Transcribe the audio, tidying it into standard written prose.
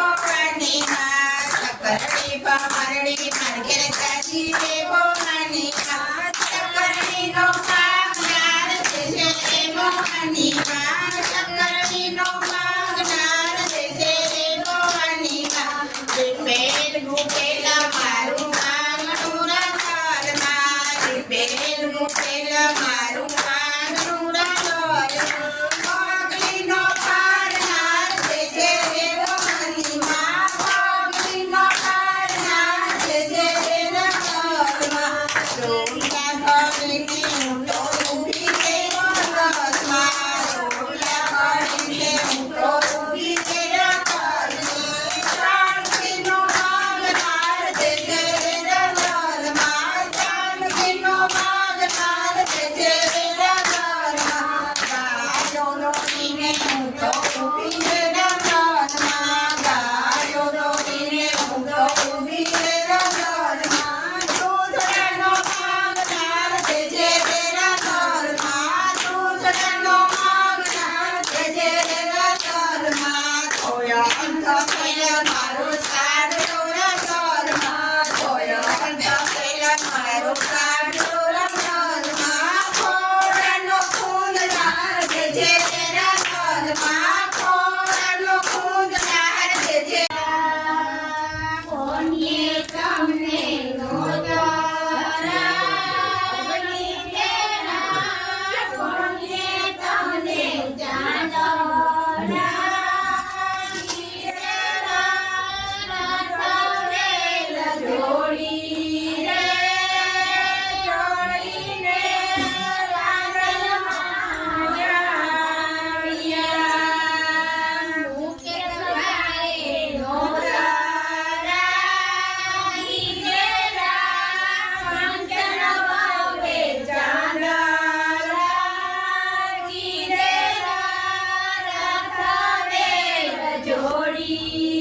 ભવાની માં ચકરડી ભમરડી માર્ગે ચાલી રે ભવાની માં ચકરડી નો માગનાર છે ભવાની માં ચકરડી નો માગનાર છે ભવાની માં બેલ ગુટેલા મારું માંગણું રાધર માં બેલ ગુટેલા મારું માંગણું રાધર મોગલી નો પારનાર છે ભવાની માં મોગલી નો પારનાર છે રાધરમાં રોલા ભરીને હું તો ઊભી રે વરસમાં રોલા ભરીને હું તો ઊભી રે રાધરમાં ચાંદીનો માગનાર છે રાધરમાં ચાંદીનો માગનાર છે રાધરમાં ગાયો દોડીને હું તો ઊભી રે રાધરમાં ગાયો દોડીને હું તો ઊભી રે રાધરમાં દૂધડાનો માગનાર છે રાધરમાં દૂધડાનો માગનાર છે રાધરમાં ધોયો અંત પહેલા મારું સાડલો રાધરમાં ધોયો અંત પહેલા મારું સાડલો રાધરમાં ખોડાનો ખૂંદનાર છે રાધરમાં ખોડાનો ખૂંદનાર છે કોનીએ તમને કોનીએ તમને જોડી રે જોડીને રાંગલમાં જાણ્યા મુકે સવારે નોરાઈ ગેલા કંચન વાવે ચાંદલા ગીરેલા રાધાવેલ જોડી